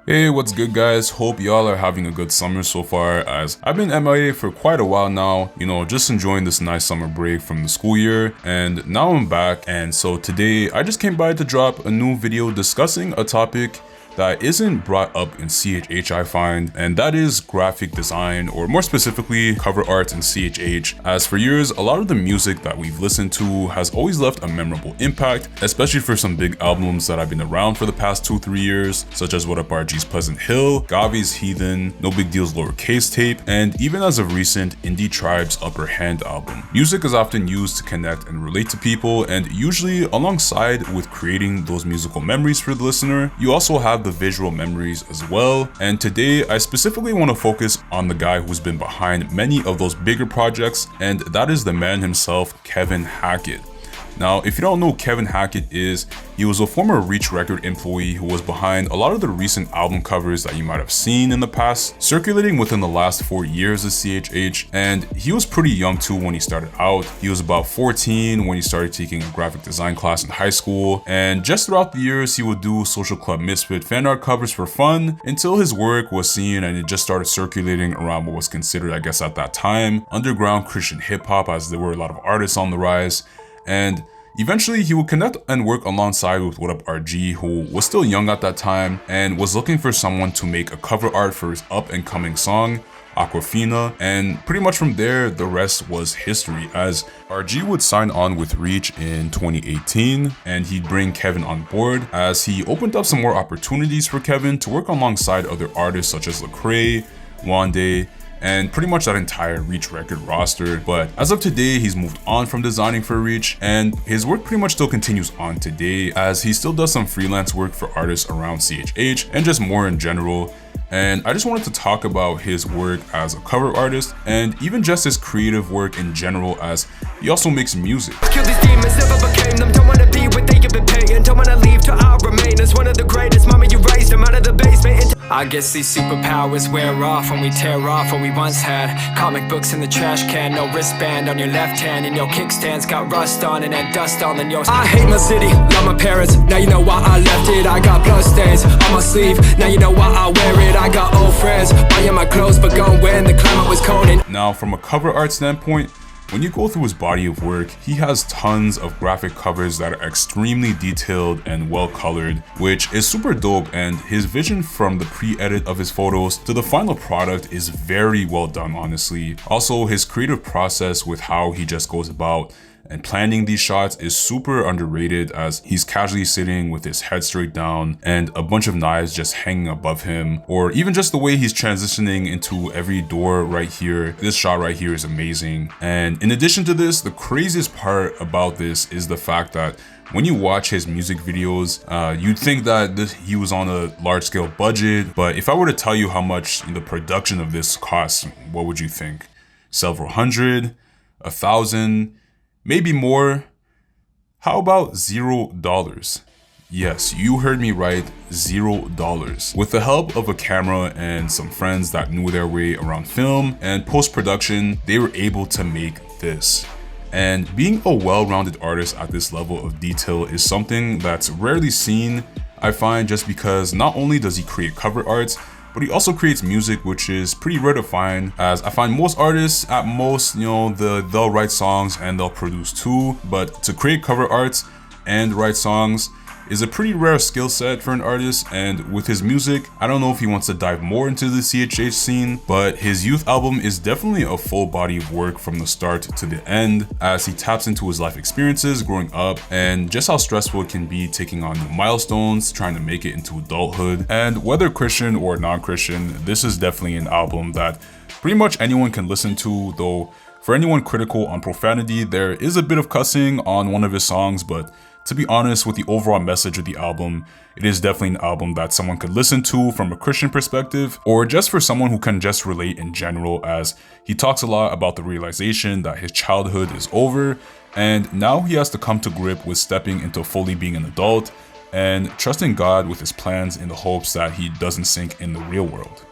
Hey, what's good guys? Hope y'all are having a good summer so far, as I've been MIA for quite a while now, just enjoying this nice summer break from the school year, and now I'm back. And so today I just came by to drop a new video discussing a topic that isn't brought up in CHH, I find, and that is graphic design, or more specifically cover art in CHH. As for years, a lot of the music that we've listened to has always left a memorable impact, especially for some big albums that have been around for the past 2-3 years, such as What Up RG's Pleasant Hill, Gavi's Heathen, No Big Deal's Lowercase Tape, and even as of recent, Indie Tribe's Upper Hand album. Music is often used to connect and relate to people, and usually alongside with creating those musical memories for the listener, you also have the visual memories as well. And today I specifically want to focus on the guy who's been behind many of those bigger projects, and that is the man himself, Kevin Hackett. Now, if you don't know who Kevin Hackett is, he was a former Reach Record employee who was behind a lot of the recent album covers that you might have seen in the past, circulating within the last 4 years of CHH, and he was pretty young too when he started out. He was about 14 when he started taking a graphic design class in high school, and just throughout the years he would do Social Club Misfit fan art covers for fun until his work was seen and it just started circulating around what was considered, I guess at that time, underground Christian hip hop, as there were a lot of artists on the rise. And eventually he would connect and work alongside with What Up RG, who was still young at that time and was looking for someone to make a cover art for his up and coming song, Aquafina, and pretty much from there the rest was history, as RG would sign on with Reach in 2018 and he'd bring Kevin on board as he opened up some more opportunities for Kevin to work alongside other artists such as Lecrae, Wande, and pretty much that entire Reach record roster. But as of today, he's moved on from designing for Reach, and his work pretty much still continues on today, as he still does some freelance work for artists around CHH and just more in general. And I just wanted to talk about his work as a cover artist and even just his creative work in general, as he also makes music. Kill these demons, never became them. Don't wanna be what they give it paying. Don't wanna leave till I remain as one of the greatest. Mama, you raised them out of the basement. I guess these superpowers wear off when we tear off what we once had. Comic books in the trash can, no wristband on your left hand, and your kickstands got rust on and that dust on and yours. I hate my city, love my parents. Now you know why I left it. I got blood stains on my sleeve. Now you know why I wear it. I got old friends buying my clothes, but gone when the climate was cold. Now, from a cover art standpoint, when you go through his body of work, he has tons of graphic covers that are extremely detailed and well colored, which is super dope, and his vision from the pre-edit of his photos to the final product is very well done, honestly. Also, his creative process with how he just goes about and planning these shots is super underrated, as he's casually sitting with his head straight down and a bunch of knives just hanging above him, or even just the way he's transitioning into every door right here. This shot right here is amazing. And in addition to this, the craziest part about this is the fact that when you watch his music videos, you'd think that he was on a large scale budget, but if I were to tell you how much the production of this costs, what would you think? Several hundred? 1,000? Maybe more? How about $0? Yes, you heard me right, $0. With the help of a camera and some friends that knew their way around film and post-production, they were able to make this. And being a well-rounded artist at this level of detail is something that's rarely seen, I find, just because not only does he create cover arts, but he also creates music, which is pretty rare to find, as I find most artists at most, they'll write songs and they'll produce too, but to create cover arts and write songs is a pretty rare skill set for an artist. And with his music, I don't know if he wants to dive more into the CHH scene, but his youth album is definitely a full body of work from the start to the end, as he taps into his life experiences growing up and just how stressful it can be taking on new milestones, trying to make it into adulthood. And whether Christian or non-Christian, this is definitely an album that pretty much anyone can listen to, though for anyone critical on profanity, there is a bit of cussing on one of his songs, but to be honest, with the overall message of the album, it is definitely an album that someone could listen to from a Christian perspective, or just for someone who can just relate in general, as he talks a lot about the realization that his childhood is over, and now he has to come to grip with stepping into fully being an adult and trusting God with his plans in the hopes that he doesn't sink in the real world.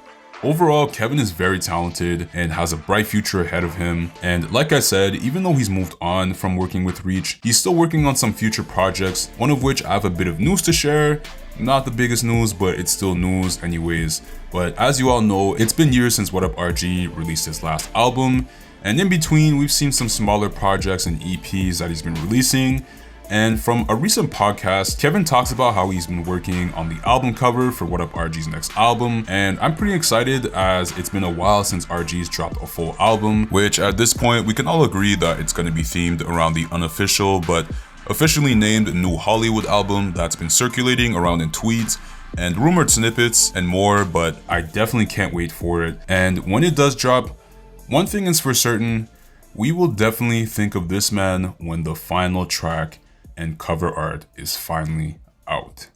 Overall, Kevin is very talented and has a bright future ahead of him. And like I said, even though he's moved on from working with Reach, he's still working on some future projects, one of which I have a bit of news to share, Not the biggest news, but it's still news anyways. But as you all know, it's been years since What Up RG released his last album, and in between we've seen some smaller projects and EPs that he's been releasing. And from a recent podcast, Kevin talks about how he's been working on the album cover for What Up RG's next album, and I'm pretty excited as it's been a while since RG's dropped a full album, which at this point we can all agree that it's going to be themed around the unofficial but officially named New Hollywood album that's been circulating around in tweets and rumored snippets and more, but I definitely can't wait for it. And when it does drop, one thing is for certain, we will definitely think of this man when the final track and cover art is finally out.